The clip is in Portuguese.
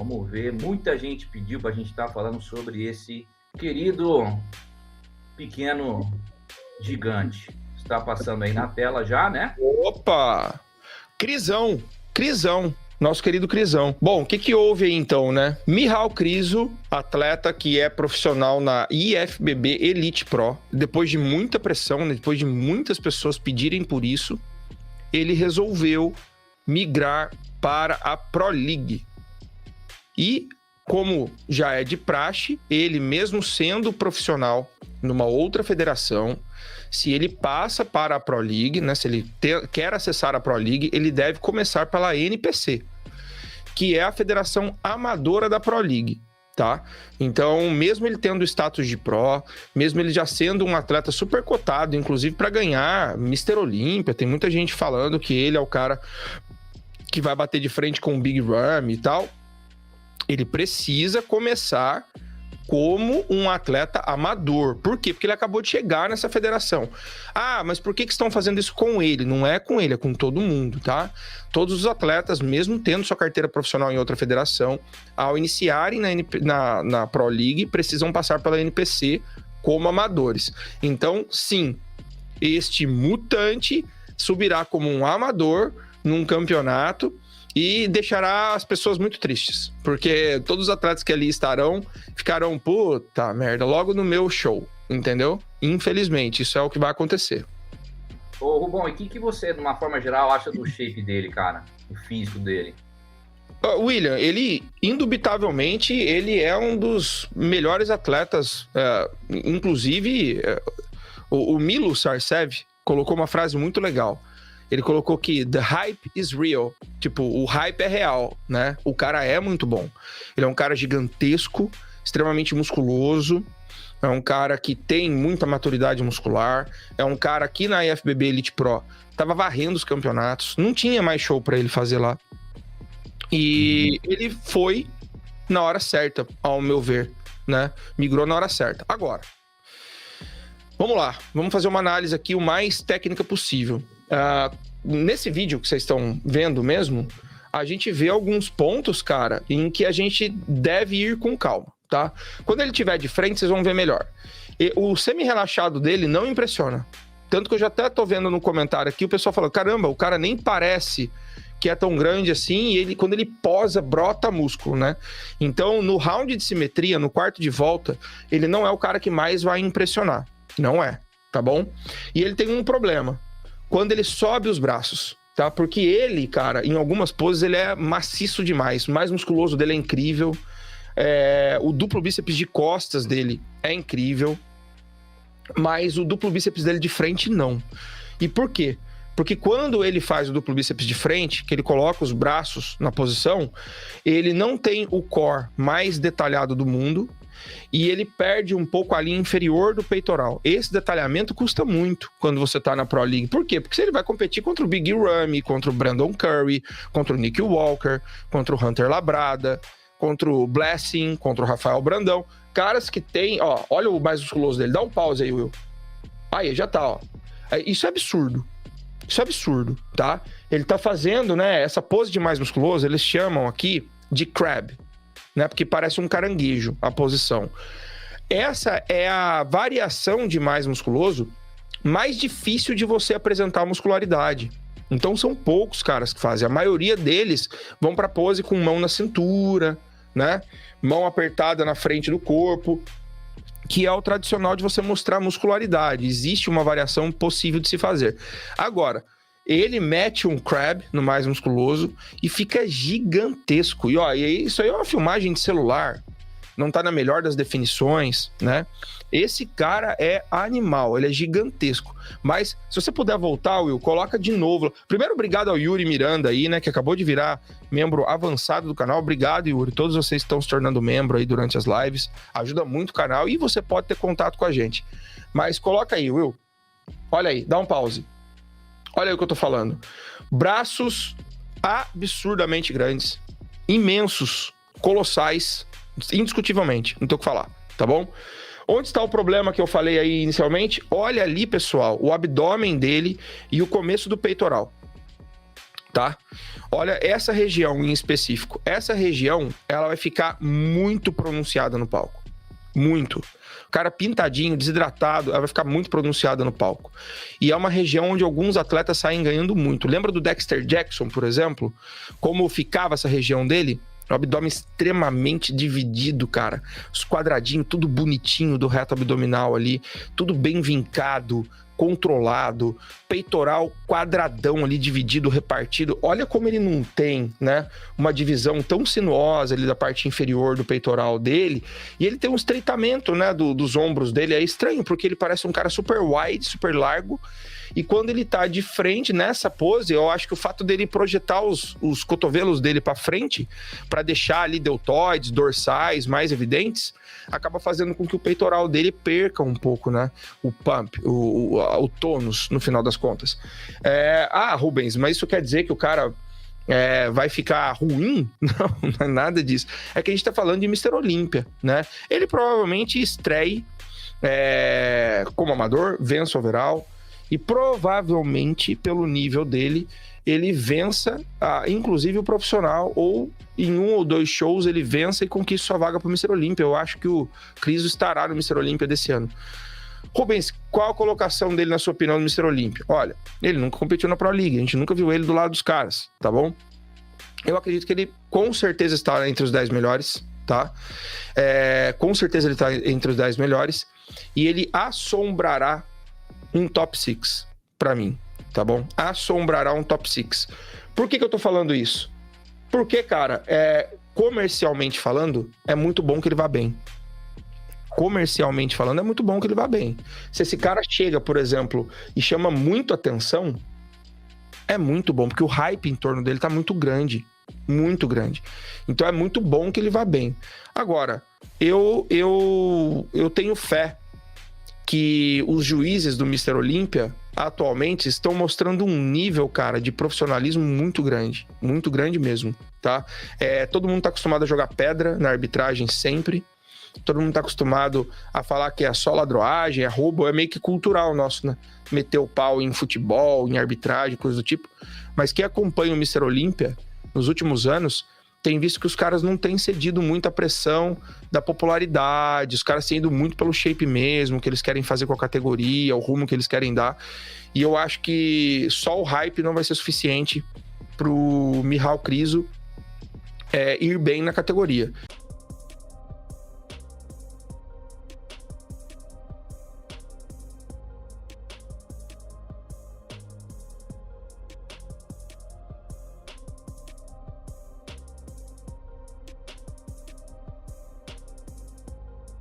Vamos ver. Muita gente pediu para a gente estar falando sobre esse querido pequeno gigante. Está passando aí na tela já, né? Opa! Crisão. Nosso querido Crisão. Bom, o que houve aí então, né? Michal Krizo, atleta que é profissional na IFBB Elite Pro, depois de muita pressão, né, depois de muitas pessoas pedirem por isso, ele resolveu migrar para a Pro League. E, como já é de praxe, ele mesmo sendo profissional numa outra federação, se ele passa para a Pro League, né, se ele quer acessar a Pro League, ele deve começar pela NPC, que é a federação amadora da Pro League, tá? Então, mesmo ele tendo o status de Pro, mesmo ele já sendo um atleta super cotado, inclusive para ganhar Mr. Olímpia, tem muita gente falando que ele é o cara que vai bater de frente com o Big Ram e tal, ele precisa começar como um atleta amador. Por quê? Porque ele acabou de chegar nessa federação. Ah, mas por que estão fazendo isso com ele? Não é com ele, é com todo mundo, tá? Todos os atletas, mesmo tendo sua carteira profissional em outra federação, ao iniciarem na Pro League, precisam passar pela NPC como amadores. Então, sim, este mutante subirá como um amador num campeonato e deixará as pessoas muito tristes, porque todos os atletas que ali estarão ficarão, puta merda, logo no meu show, entendeu? Infelizmente, isso é o que vai acontecer. Ô, Rubão, e o que você, de uma forma geral, acha do shape dele, cara? O físico dele? William, ele, indubitavelmente, ele é um dos melhores atletas, inclusive, o Milo Sarcev colocou uma frase muito legal. Ele colocou que the hype is real. Tipo, o hype é real, né? O cara é muito bom. Ele é um cara gigantesco, extremamente musculoso. É um cara que tem muita maturidade muscular. É um cara que na IFBB Elite Pro tava varrendo os campeonatos. Não tinha mais show pra ele fazer lá. E ele foi na hora certa, ao meu ver, né? Migrou na hora certa. Agora, vamos lá. Vamos fazer uma análise aqui o mais técnica possível. Nesse vídeo que vocês estão vendo mesmo, a gente vê alguns pontos, cara, em que a gente deve ir com calma, tá? Quando ele estiver de frente, vocês vão ver melhor. O semi-relaxado dele não impressiona. Tanto que eu já até tô vendo no comentário aqui, o pessoal falando, caramba, o cara nem parece que é tão grande assim, e ele, quando ele posa, brota músculo, né? Então, no round de simetria, no quarto de volta, ele não é o cara que mais vai impressionar. Não é, tá bom? E ele tem um problema. Quando ele sobe os braços, tá? Porque ele, cara, em algumas poses, ele é maciço demais. O mais musculoso dele é incrível. O duplo bíceps de costas dele é incrível. Mas o duplo bíceps dele de frente, não. E por quê? Porque quando ele faz o duplo bíceps de frente, que ele coloca os braços na posição, ele não tem o core mais detalhado do mundo, e ele perde um pouco a linha inferior do peitoral. Esse detalhamento custa muito quando você tá na Pro League. Por quê? Porque ele vai competir contra o Big Ramy, contra o Brandon Curry, contra o Nick Walker, contra o Hunter Labrada, contra o Blessing, contra o Rafael Brandão. Caras que tem, ó, olha o mais musculoso dele. Dá um pause aí, Will. Aí, já tá, ó. Isso é absurdo. Isso é absurdo, tá? Ele tá fazendo, né, essa pose de mais musculoso, eles chamam aqui de crab, né? Porque parece um caranguejo a posição. Essa é a variação de mais musculoso mais difícil de você apresentar muscularidade. Então são poucos caras que fazem. A maioria deles vão para pose com mão na cintura, né? Mão apertada na frente do corpo, que é o tradicional de você mostrar muscularidade. Existe uma variação possível de se fazer. Agora, ele mete um crab no mais musculoso e fica gigantesco. E ó, isso aí é uma filmagem de celular. Não tá na melhor das definições, né? Esse cara é animal, ele é gigantesco. Mas, se você puder voltar, Will, coloca de novo. Primeiro, obrigado ao Yuri Miranda aí, né? Que acabou de virar membro avançado do canal. Obrigado, Yuri. Todos vocês estão se tornando membro aí durante as lives. Ajuda muito o canal e você pode ter contato com a gente. Mas coloca aí, Will. Olha aí, dá um pause. Olha aí o que eu tô falando. Braços absurdamente grandes, imensos, colossais, indiscutivelmente, não tem o que falar, tá bom? Onde está o problema que eu falei aí inicialmente? Olha ali, pessoal, o abdômen dele e o começo do peitoral. tá? Olha essa região em específico. Essa região, ela vai ficar muito pronunciada no palco. Muito. O cara pintadinho, desidratado, ela vai ficar muito pronunciada no palco. E é uma região onde alguns atletas saem ganhando muito. Lembra do Dexter Jackson, por exemplo? Como ficava essa região dele? O abdômen extremamente dividido, cara. Os quadradinhos, tudo bonitinho do reto abdominal ali. Tudo bem vincado, controlado. Peitoral quadradão ali, dividido, repartido. Olha como ele não tem, né? Uma divisão tão sinuosa ali da parte inferior do peitoral dele. E ele tem um estreitamento, né? Dos ombros dele. É estranho, porque ele parece um cara super wide, super largo. E quando ele tá de frente nessa pose, eu acho que o fato dele projetar os cotovelos dele para frente, para deixar ali deltoides, dorsais mais evidentes, acaba fazendo com que o peitoral dele perca um pouco, né? O pump, o tônus, no final das contas. Rubens, mas isso quer dizer que o cara vai ficar ruim? Não é nada disso. É que a gente tá falando de Mr. Olímpia, né? Ele provavelmente estreie como amador, vença o overall, e provavelmente, pelo nível dele, ele vença, inclusive, o profissional, ou em 1 ou 2 shows ele vença e conquista sua vaga para o Mr. Olímpia. Eu acho que o Criso estará no Mr. Olímpia desse ano. Rubens, qual a colocação dele, na sua opinião, no Mr. Olímpia? Olha, ele nunca competiu na Pro League, a gente nunca viu ele do lado dos caras, tá bom? Eu acredito que ele com certeza está entre os 10 melhores, tá? Com certeza ele está entre os 10 melhores, e ele assombrará um top 6 pra mim, tá bom? Assombrará um top 6. Por que eu tô falando isso? Porque, cara, comercialmente falando, é muito bom que ele vá bem. Comercialmente falando, é muito bom que ele vá bem. Se esse cara chega, por exemplo, e chama muito atenção, é muito bom, porque o hype em torno dele tá muito grande. Muito grande. Então é muito bom que ele vá bem. Agora, eu tenho fé que os juízes do Mr. Olímpia atualmente estão mostrando um nível, cara, de profissionalismo muito grande mesmo, tá? Todo mundo tá acostumado a jogar pedra na arbitragem sempre, todo mundo tá acostumado a falar que é só ladroagem, é roubo, é meio que cultural nosso, né? Meter o pau em futebol, em arbitragem, coisa do tipo, mas quem acompanha o Mr. Olímpia nos últimos anos tem visto que os caras não têm cedido muito à pressão da popularidade, os caras têm ido muito pelo shape mesmo, que eles querem fazer com a categoria, o rumo que eles querem dar. E eu acho que só o hype não vai ser suficiente pro Michał Krizo ir bem na categoria.